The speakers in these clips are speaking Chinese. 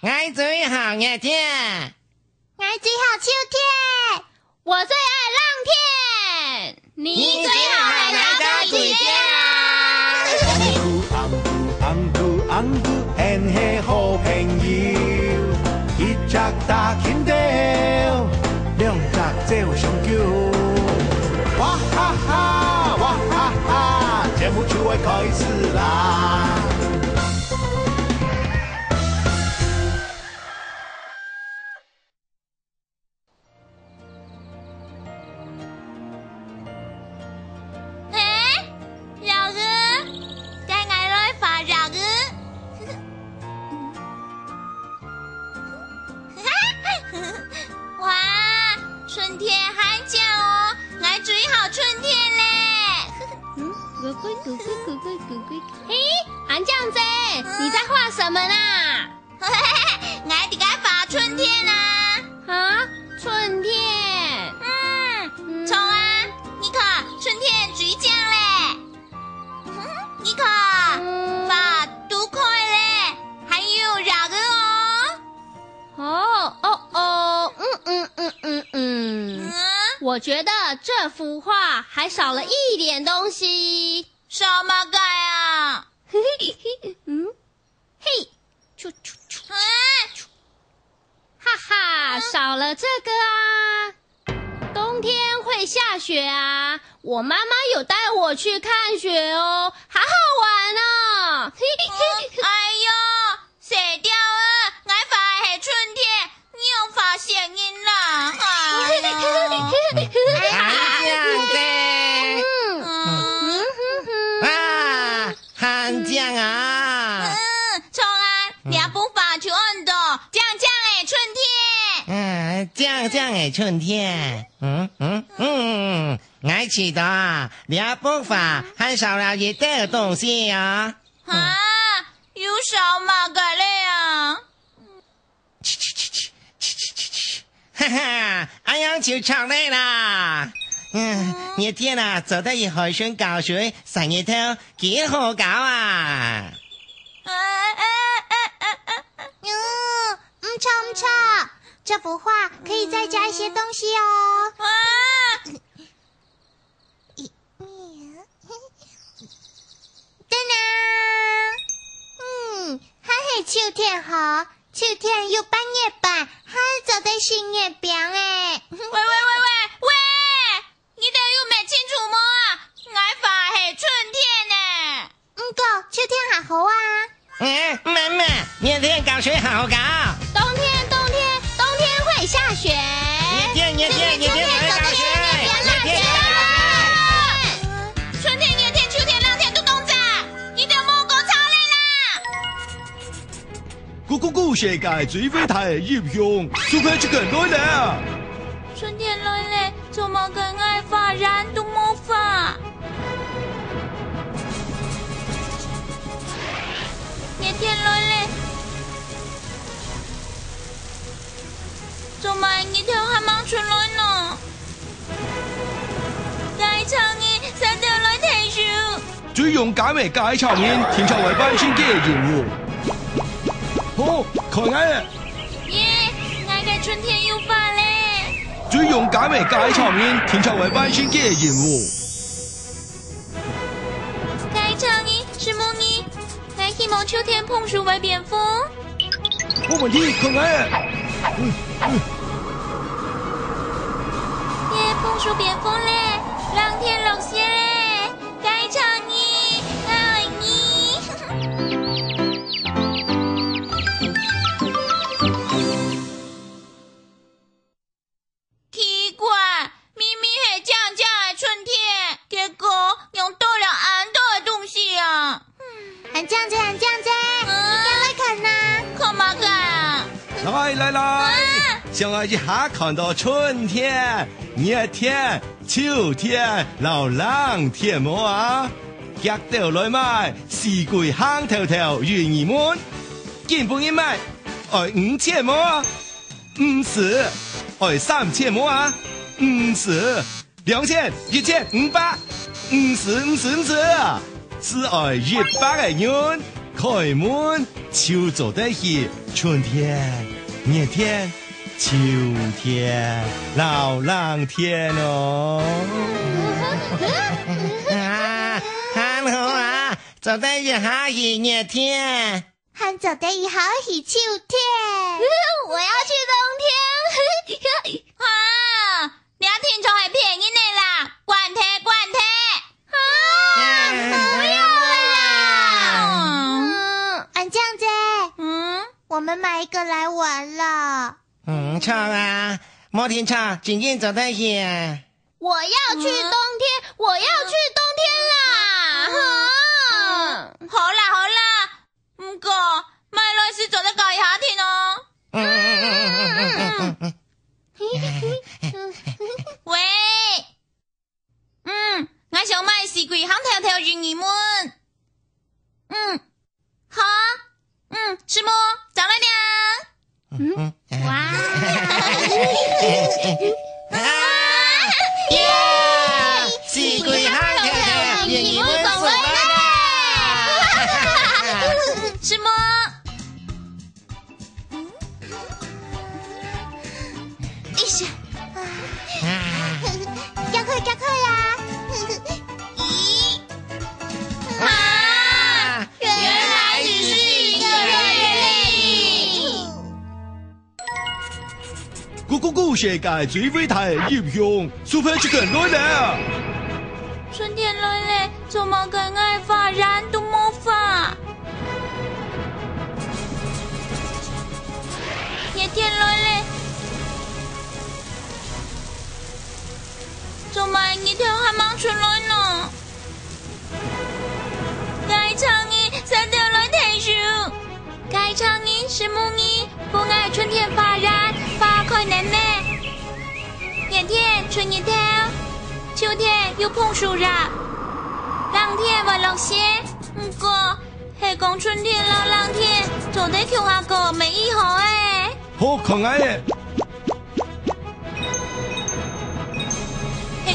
我最好熱天，我最好秋天，我最愛浪天，你最好係哪個季節啊？紅菇很係好朋友，一隻大牽到，兩隻做上橋。哇哈哈，哇哈哈，節目就會開始啦！嘿，韩酱子，你在画什么呢？我哋在畫春天啊！啊，春天？蟲啊，你看春天最靚嘞！你看，花都開嘞，還有那個我覺得這幅畫還少了一點東西。什麼鬼啊？嘿，哈哈，少了這個啊！冬天會下雪啊！我媽媽有帶我去看雪哦，好好玩哦！哎呦，寫掉了，我畫係春天，你又發聲音啦！韓醬啊！蟲啊，你不發出溫度，這樣誒春天。這樣誒春天。我知道，你不發很少了一點東西啊。有什麼個嘞啊？哈哈，哎呀，就吵累啦。熱天啊，做得要海水教水，成日聽幾好搞啊！唔錯，這幅畫可以再加一些東西哦。噔噔，還係秋天好，秋天有半月板，還走在新月邊誒。喂！你哋有沒清楚麼？我畫係春天呢。秋天還好啊。媽媽，熱天搞水好搞。冬天會下雪。熱天會搞水。春天、熱天、秋天、冷天都凍咋？你哋冇講錯嚟啦。個世界最偉大嘅英雄，就快出更來啦！春天來咧，做乜嘅愛髮染都冇髮。熱天來咧，做乜熱條還冇出來呢？解長煙實掉來睇書。最勇敢嘅解長煙，天朝為萬千嘅任務。好，看下。我嘅春天有髮咧。最勇敢嘅解長煙，天朝為萬千嘅任務。解長煙是母你，我希望秋天碰樹為蝙蝠。冇問題，看下。碰樹蝙蝠咧，冷天落雪咧，解長煙愛你。奇怪，明明係這樣嘅春天，結果用多了很多嘅東西啊！很這樣子，你來看呐，看嘛看？來，想我一下看到春天、熱天、秋天、冷天麼啊？夾到來買，四季香透透，願意滿，見本一買，愛5,000麼？50，愛3,000麼啊？50， 2,000、1,500，50，是愛100個元。开门，秋走得起，春天、热天、秋天、老冷天哦。啊，很好啊，走得起好喜热天，还走得起好喜秋天。我要去冬天。啊，热天就系便宜你啦，管贴管贴。不要俺这样子，我们买一个来玩了。唱啊，摩天唱，紧紧走得起。我要去冬天，我要去冬天啦！好啦，不过买来是做得搞夏天哦。喂，我想买四季行条条鱼儿们。好，师母，找来点。哇！四季行条条鱼儿们送来啦！师母。一下，加快呀！咦，原来只是一个月历。咕世界最伟大的英雄，Super Chicken 來了！春天來了，做乜嘅愛發燃都冇法。熱天來了。做埋熱條係掹出來呢？該蒼蠅三條來睇樹，該蒼蠅是母蠅，不愛春天發燃，發開嫩嫩。熱天吹熱條，秋天又碰樹葉，冷天話落雪。不過係講春天老冷天，做得橋下個沒以後誒。好可愛嘅。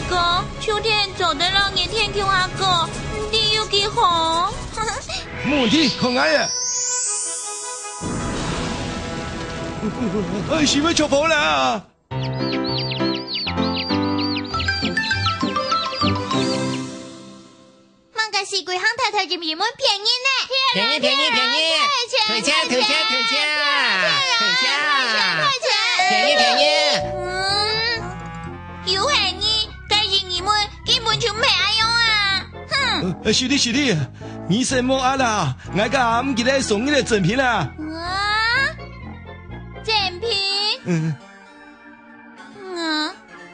個秋天走得到熱天橋下個，你有幾好？冇問題，可愛嘅。是咪錯跑啦？芒果四季行條條魚兒們便宜呢？便宜！退價！便宜！有係呢？該魚兒們根本就唔係愛用啊！哼！是的，你什麼啊啦？我家唔記得送你的贈品啦。贈品？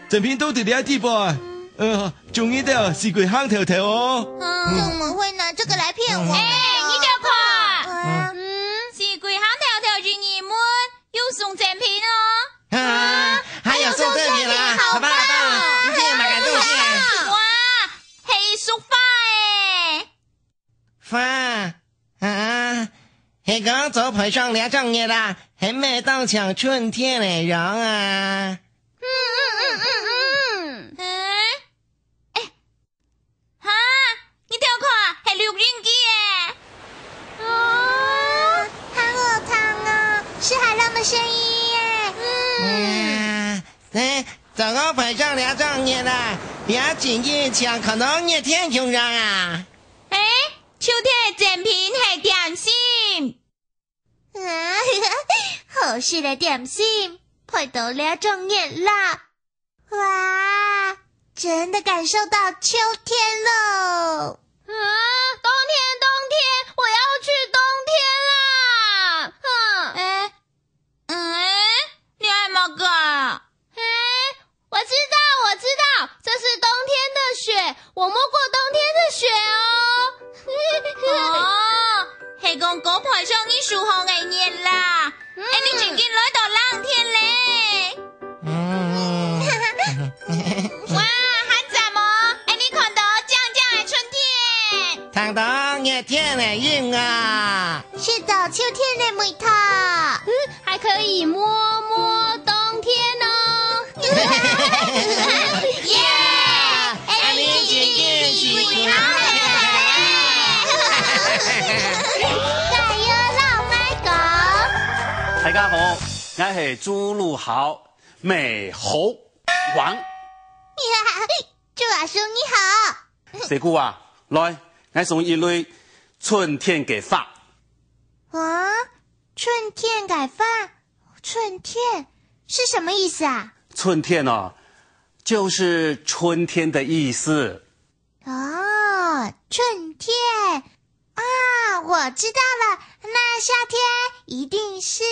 贈品都得了地吧？中意的四季行條條哦。怎麼會拿這個來騙我？你就看，四季行條條魚兒們又送贈品哦。還有送贈品啦，好棒！一定買個東西。哇，係束花花係講早排上2整月啦，係咩當場春天嚟樣啊？你睇看，係6ringgit耶！好好燙哦，是海浪的聲音耶！早個排上2整月啦，也緊緊搶看到熱天熊上啊！秋天的贈品係點心，好吃的點心，排到2整月啦！哇，真的感受到秋天嘍！冬天，我要去冬天啦！你愛乜個？我知道，這是冬天的雪，我摸過冬天的雪哦。係講嗰排上啲樹好危熱啦，你最近來到冷天咧。哇，很讚麼？你看到這樣的春天，看到熱天嚟用啊！是的，秋天的味道，還可以摸摸冬天哦。耶！你緊緊四季行條條。大家好，我是朱陆豪，美猴王。朱老叔你好。四姑啊，来，我送一类春天给发。啊，春天改发，春天是什么意思啊？春天哦，就是春天的意思。哦，春天啊，我知道了，那夏天一定是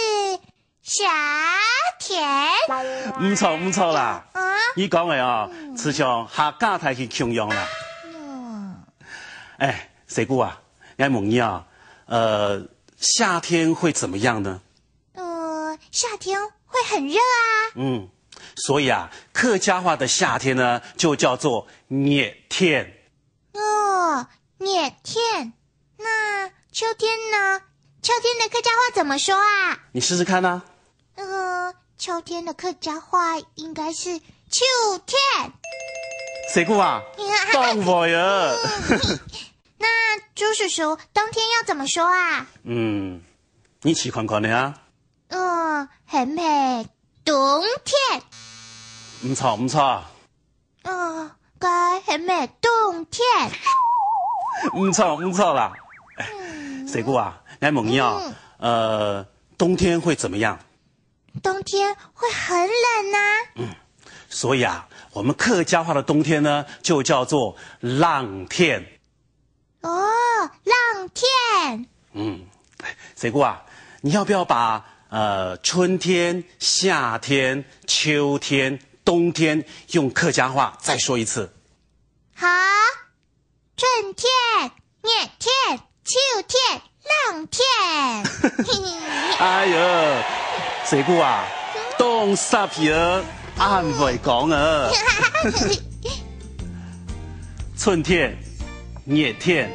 夏天。唔错唔错啦，啊，你讲的哦，词上客家台去形容啦。哎，四姑啊，我问你啊，夏天会怎么样呢？夏天会很热啊。所以啊，客家话的夏天呢，就叫做热天。哦，热天。那秋天呢？秋天的客家话怎么说啊？你试试看啊。秋天的客家话应该是秋天。四姑啊，当我呀。那朱叔叔，冬天要怎么说啊？你试看看的啊。很美，冬天。唔错唔错。该很美，冬天。唔错唔错啦。四姑啊，我问你啊，冬天会怎么样？冬天会很冷啊。所以啊，我们客家话的冬天呢，就叫做浪天。浪天。四姑啊，你要不要把春天、夏天、秋天、冬天用客家话再说一次？好，春天、热天、秋天、浪天。哎呦，四姑啊，当十year啱會講啊。春天、熱天、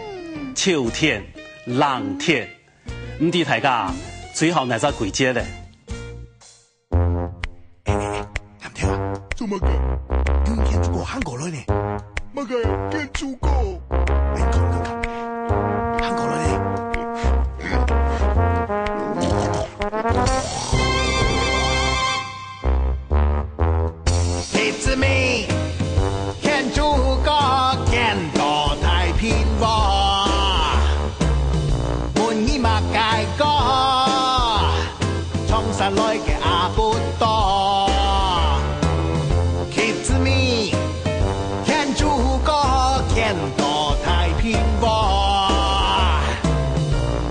秋天、冷天，唔知大家最後哪隻季節咧？藍天啊，做乜嘅？見住個韓國女呢？乜嘅？見住個？你講，韓國女呢？弟子們，天主國見到太平和，滿意馬街歌，衝上來嘅阿不多。弟子們，天主國見到太平和，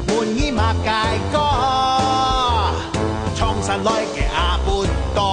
滿意馬街歌，衝上來嘅阿不多。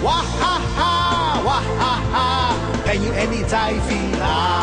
哇哈哈，哇哈哈，朋友，你在飞啦！